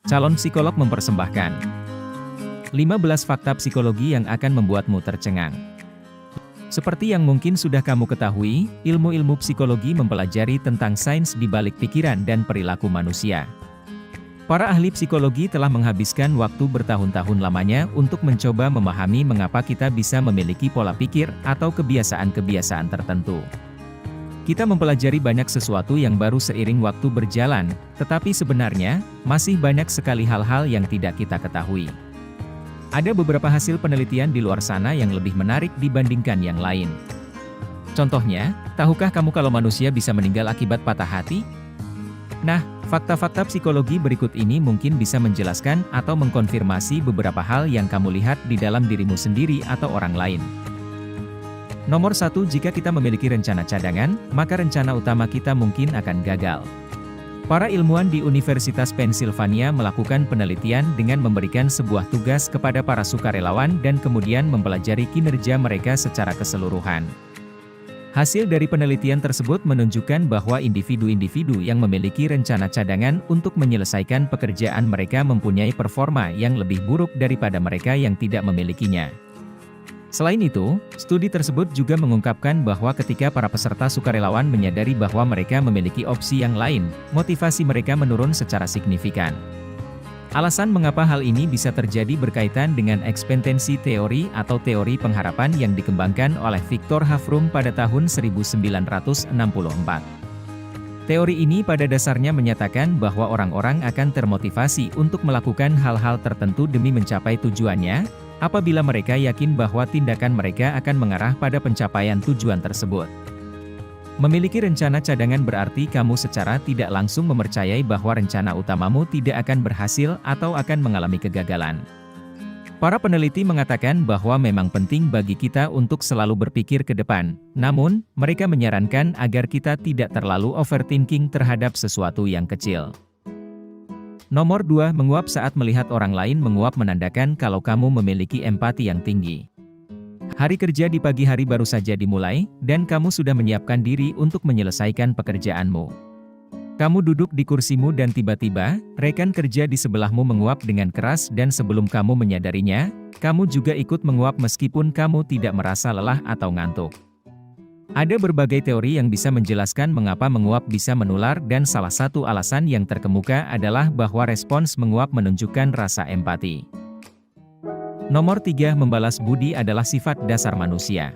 Calon psikolog mempersembahkan 15 fakta psikologi yang akan membuatmu tercengang. Seperti yang mungkin sudah kamu ketahui, ilmu-ilmu psikologi mempelajari tentang sains di balik pikiran dan perilaku manusia. Para ahli psikologi telah menghabiskan waktu bertahun-tahun lamanya untuk mencoba memahami mengapa kita bisa memiliki pola pikir atau kebiasaan-kebiasaan tertentu. Kita mempelajari banyak sesuatu yang baru seiring waktu berjalan, tetapi sebenarnya, masih banyak sekali hal-hal yang tidak kita ketahui. Ada beberapa hasil penelitian di luar sana yang lebih menarik dibandingkan yang lain. Contohnya, tahukah kamu kalau manusia bisa meninggal akibat patah hati? Nah, fakta-fakta psikologi berikut ini mungkin bisa menjelaskan atau mengkonfirmasi beberapa hal yang kamu lihat di dalam dirimu sendiri atau orang lain. Nomor 1, jika kita memiliki rencana cadangan, maka rencana utama kita mungkin akan gagal. Para ilmuwan di Universitas Pennsylvania melakukan penelitian dengan memberikan sebuah tugas kepada para sukarelawan dan kemudian mempelajari kinerja mereka secara keseluruhan. Hasil dari penelitian tersebut menunjukkan bahwa individu-individu yang memiliki rencana cadangan untuk menyelesaikan pekerjaan mereka mempunyai performa yang lebih buruk daripada mereka yang tidak memilikinya. Selain itu, studi tersebut juga mengungkapkan bahwa ketika para peserta sukarelawan menyadari bahwa mereka memiliki opsi yang lain, motivasi mereka menurun secara signifikan. Alasan mengapa hal ini bisa terjadi berkaitan dengan ekspektansi teori atau teori pengharapan yang dikembangkan oleh Viktor Hafrum pada tahun 1964. Teori ini pada dasarnya menyatakan bahwa orang-orang akan termotivasi untuk melakukan hal-hal tertentu demi mencapai tujuannya, apabila mereka yakin bahwa tindakan mereka akan mengarah pada pencapaian tujuan tersebut. Memiliki rencana cadangan berarti kamu secara tidak langsung mempercayai bahwa rencana utamamu tidak akan berhasil atau akan mengalami kegagalan. Para peneliti mengatakan bahwa memang penting bagi kita untuk selalu berpikir ke depan, namun, mereka menyarankan agar kita tidak terlalu overthinking terhadap sesuatu yang kecil. Nomor 2, menguap saat melihat orang lain menguap menandakan kalau kamu memiliki empati yang tinggi. Hari kerja di pagi hari baru saja dimulai, dan kamu sudah menyiapkan diri untuk menyelesaikan pekerjaanmu. Kamu duduk di kursimu dan tiba-tiba, rekan kerja di sebelahmu menguap dengan keras dan sebelum kamu menyadarinya, kamu juga ikut menguap meskipun kamu tidak merasa lelah atau ngantuk. Ada berbagai teori yang bisa menjelaskan mengapa menguap bisa menular dan salah satu alasan yang terkemuka adalah bahwa respons menguap menunjukkan rasa empati. Nomor 3, membalas budi adalah sifat dasar manusia.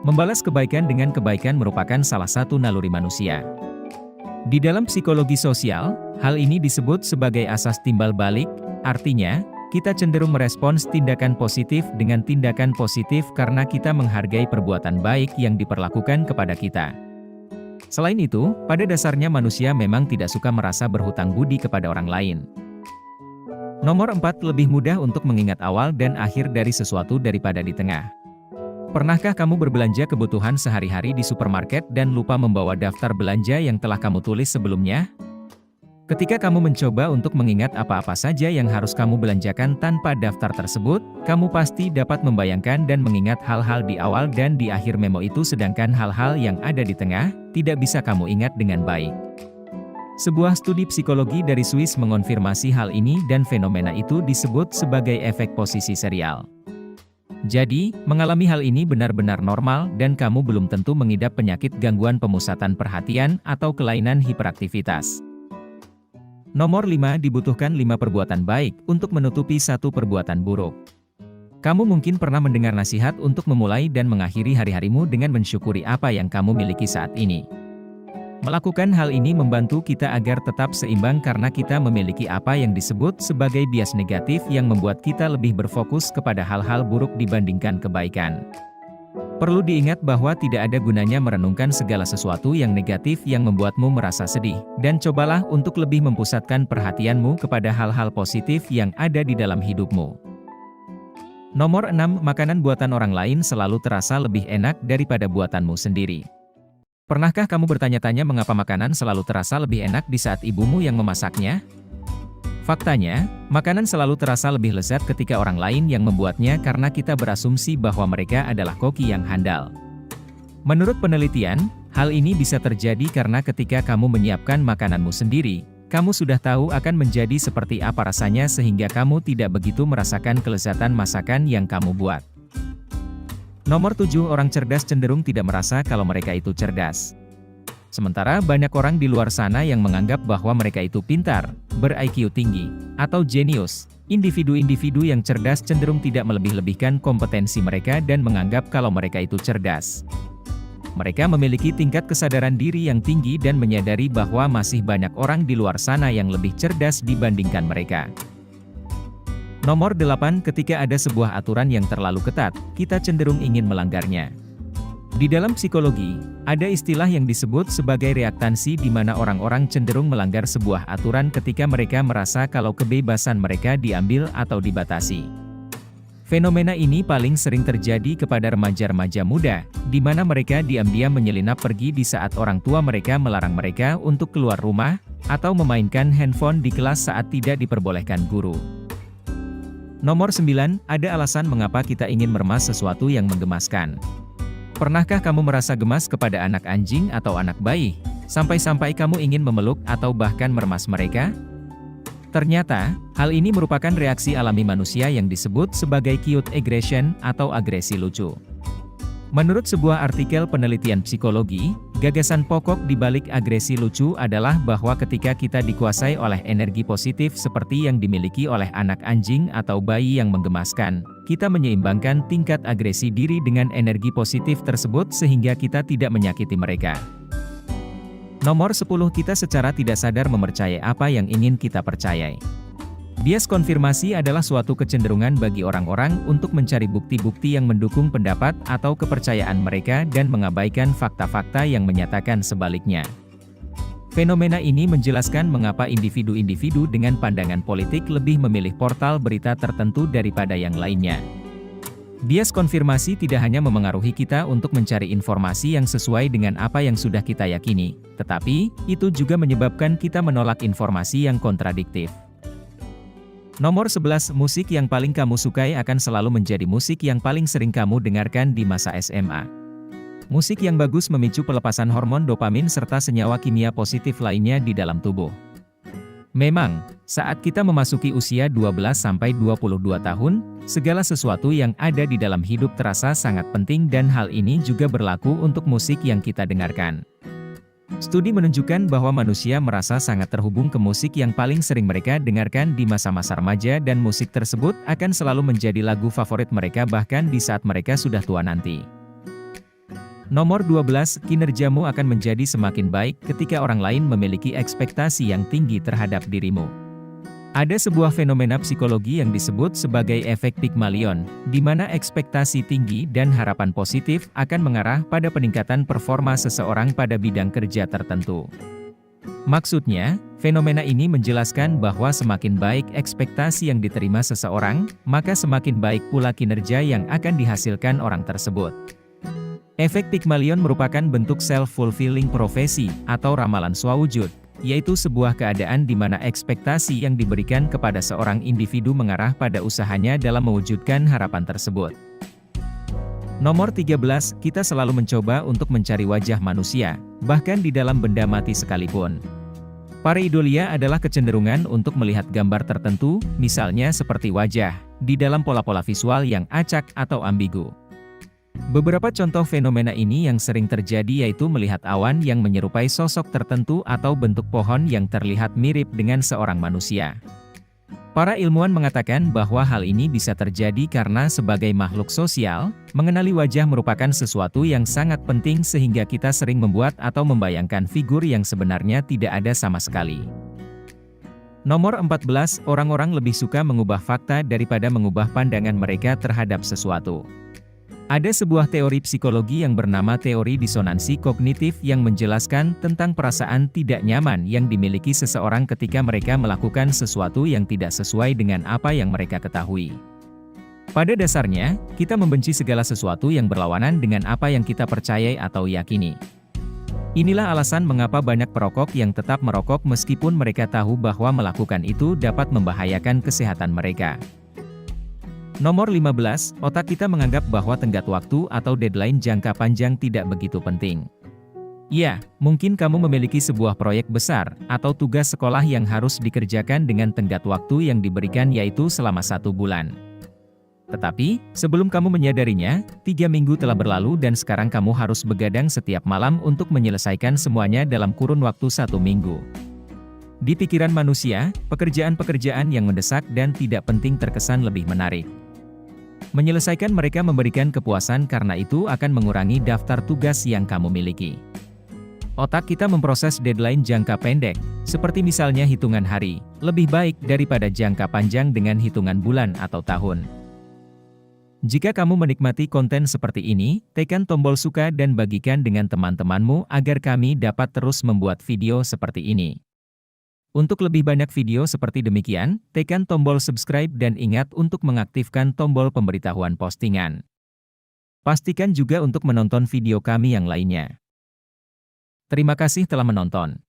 Membalas kebaikan dengan kebaikan merupakan salah satu naluri manusia. Di dalam psikologi sosial, hal ini disebut sebagai asas timbal balik, artinya, kita cenderung merespons tindakan positif dengan tindakan positif karena kita menghargai perbuatan baik yang diperlakukan kepada kita. Selain itu, pada dasarnya manusia memang tidak suka merasa berhutang budi kepada orang lain. Nomor 4, lebih mudah untuk mengingat awal dan akhir dari sesuatu daripada di tengah. Pernahkah kamu berbelanja kebutuhan sehari-hari di supermarket dan lupa membawa daftar belanja yang telah kamu tulis sebelumnya? Ketika kamu mencoba untuk mengingat apa-apa saja yang harus kamu belanjakan tanpa daftar tersebut, kamu pasti dapat membayangkan dan mengingat hal-hal di awal dan di akhir memo itu sedangkan hal-hal yang ada di tengah, tidak bisa kamu ingat dengan baik. Sebuah studi psikologi dari Swiss mengonfirmasi hal ini dan fenomena itu disebut sebagai efek posisi serial. Jadi, mengalami hal ini benar-benar normal dan kamu belum tentu mengidap penyakit gangguan pemusatan perhatian atau kelainan hiperaktivitas. Nomor 5, dibutuhkan 5 perbuatan baik untuk menutupi 1 perbuatan buruk. Kamu mungkin pernah mendengar nasihat untuk memulai dan mengakhiri hari-harimu dengan mensyukuri apa yang kamu miliki saat ini. Melakukan hal ini membantu kita agar tetap seimbang karena kita memiliki apa yang disebut sebagai bias negatif yang membuat kita lebih berfokus kepada hal-hal buruk dibandingkan kebaikan. Perlu diingat bahwa tidak ada gunanya merenungkan segala sesuatu yang negatif yang membuatmu merasa sedih, dan cobalah untuk lebih mempusatkan perhatianmu kepada hal-hal positif yang ada di dalam hidupmu. Nomor 6, makanan buatan orang lain selalu terasa lebih enak daripada buatanmu sendiri. Pernahkah kamu bertanya-tanya mengapa makanan selalu terasa lebih enak di saat ibumu yang memasaknya? Faktanya, makanan selalu terasa lebih lezat ketika orang lain yang membuatnya karena kita berasumsi bahwa mereka adalah koki yang handal. Menurut penelitian, hal ini bisa terjadi karena ketika kamu menyiapkan makananmu sendiri, kamu sudah tahu akan menjadi seperti apa rasanya sehingga kamu tidak begitu merasakan kelezatan masakan yang kamu buat. Nomor 7, orang cerdas cenderung tidak merasa kalau mereka itu cerdas. Sementara banyak orang di luar sana yang menganggap bahwa mereka itu pintar, ber-IQ tinggi, atau jenius. Individu-individu yang cerdas cenderung tidak melebih-lebihkan kompetensi mereka dan menganggap kalau mereka itu cerdas. Mereka memiliki tingkat kesadaran diri yang tinggi dan menyadari bahwa masih banyak orang di luar sana yang lebih cerdas dibandingkan mereka. Nomor 8, ketika ada sebuah aturan yang terlalu ketat, kita cenderung ingin melanggarnya. Di dalam psikologi, ada istilah yang disebut sebagai reaktansi di mana orang-orang cenderung melanggar sebuah aturan ketika mereka merasa kalau kebebasan mereka diambil atau dibatasi. Fenomena ini paling sering terjadi kepada remaja-remaja muda, di mana mereka diam-diam menyelinap pergi di saat orang tua mereka melarang mereka untuk keluar rumah, atau memainkan handphone di kelas saat tidak diperbolehkan guru. Nomor 9, ada alasan mengapa kita ingin meremas sesuatu yang menggemaskan. Pernahkah kamu merasa gemas kepada anak anjing atau anak bayi, sampai-sampai kamu ingin memeluk atau bahkan meremas mereka? Ternyata, hal ini merupakan reaksi alami manusia yang disebut sebagai cute aggression atau agresi lucu. Menurut sebuah artikel penelitian psikologi, gagasan pokok di balik agresi lucu adalah bahwa ketika kita dikuasai oleh energi positif seperti yang dimiliki oleh anak anjing atau bayi yang menggemaskan, kita menyeimbangkan tingkat agresi diri dengan energi positif tersebut sehingga kita tidak menyakiti mereka. Nomor 10, kita secara tidak sadar mempercayai apa yang ingin kita percayai. Bias konfirmasi adalah suatu kecenderungan bagi orang-orang untuk mencari bukti-bukti yang mendukung pendapat atau kepercayaan mereka dan mengabaikan fakta-fakta yang menyatakan sebaliknya. Fenomena ini menjelaskan mengapa individu-individu dengan pandangan politik lebih memilih portal berita tertentu daripada yang lainnya. Bias konfirmasi tidak hanya memengaruhi kita untuk mencari informasi yang sesuai dengan apa yang sudah kita yakini, tetapi itu juga menyebabkan kita menolak informasi yang kontradiktif. Nomor 11, musik yang paling kamu sukai akan selalu menjadi musik yang paling sering kamu dengarkan di masa SMA. Musik yang bagus memicu pelepasan hormon dopamin serta senyawa kimia positif lainnya di dalam tubuh. Memang, saat kita memasuki usia 12-22 tahun, segala sesuatu yang ada di dalam hidup terasa sangat penting dan hal ini juga berlaku untuk musik yang kita dengarkan. Studi menunjukkan bahwa manusia merasa sangat terhubung ke musik yang paling sering mereka dengarkan di masa-masa remaja dan musik tersebut akan selalu menjadi lagu favorit mereka bahkan di saat mereka sudah tua nanti. Nomor 12, kinerjamu akan menjadi semakin baik ketika orang lain memiliki ekspektasi yang tinggi terhadap dirimu. Ada sebuah fenomena psikologi yang disebut sebagai efek Pygmalion, di mana ekspektasi tinggi dan harapan positif akan mengarah pada peningkatan performa seseorang pada bidang kerja tertentu. Maksudnya, fenomena ini menjelaskan bahwa semakin baik ekspektasi yang diterima seseorang, maka semakin baik pula kinerja yang akan dihasilkan orang tersebut. Efek Pygmalion merupakan bentuk self-fulfilling prophecy atau ramalan swawujud, yaitu sebuah keadaan di mana ekspektasi yang diberikan kepada seorang individu mengarah pada usahanya dalam mewujudkan harapan tersebut. Nomor 13, kita selalu mencoba untuk mencari wajah manusia, bahkan di dalam benda mati sekalipun. Pareidolia adalah kecenderungan untuk melihat gambar tertentu, misalnya seperti wajah, di dalam pola-pola visual yang acak atau ambigu. Beberapa contoh fenomena ini yang sering terjadi yaitu melihat awan yang menyerupai sosok tertentu atau bentuk pohon yang terlihat mirip dengan seorang manusia. Para ilmuwan mengatakan bahwa hal ini bisa terjadi karena sebagai makhluk sosial, mengenali wajah merupakan sesuatu yang sangat penting sehingga kita sering membuat atau membayangkan figur yang sebenarnya tidak ada sama sekali. Nomor 14, orang-orang lebih suka mengubah fakta daripada mengubah pandangan mereka terhadap sesuatu. Ada sebuah teori psikologi yang bernama teori disonansi kognitif yang menjelaskan tentang perasaan tidak nyaman yang dimiliki seseorang ketika mereka melakukan sesuatu yang tidak sesuai dengan apa yang mereka ketahui. Pada dasarnya, kita membenci segala sesuatu yang berlawanan dengan apa yang kita percayai atau yakini. Inilah alasan mengapa banyak perokok yang tetap merokok meskipun mereka tahu bahwa melakukan itu dapat membahayakan kesehatan mereka. Nomor 15, otak kita menganggap bahwa tenggat waktu atau deadline jangka panjang tidak begitu penting. Ya, mungkin kamu memiliki sebuah proyek besar, atau tugas sekolah yang harus dikerjakan dengan tenggat waktu yang diberikan yaitu selama 1 bulan. Tetapi, sebelum kamu menyadarinya, 3 minggu telah berlalu dan sekarang kamu harus begadang setiap malam untuk menyelesaikan semuanya dalam kurun waktu 1 minggu. Di pikiran manusia, pekerjaan-pekerjaan yang mendesak dan tidak penting terkesan lebih menarik. Menyelesaikan mereka memberikan kepuasan karena itu akan mengurangi daftar tugas yang kamu miliki. Otak kita memproses deadline jangka pendek, seperti misalnya hitungan hari, lebih baik daripada jangka panjang dengan hitungan bulan atau tahun. Jika kamu menikmati konten seperti ini, tekan tombol suka dan bagikan dengan teman-temanmu agar kami dapat terus membuat video seperti ini. Untuk lebih banyak video seperti demikian, tekan tombol subscribe dan ingat untuk mengaktifkan tombol pemberitahuan postingan. Pastikan juga untuk menonton video kami yang lainnya. Terima kasih telah menonton.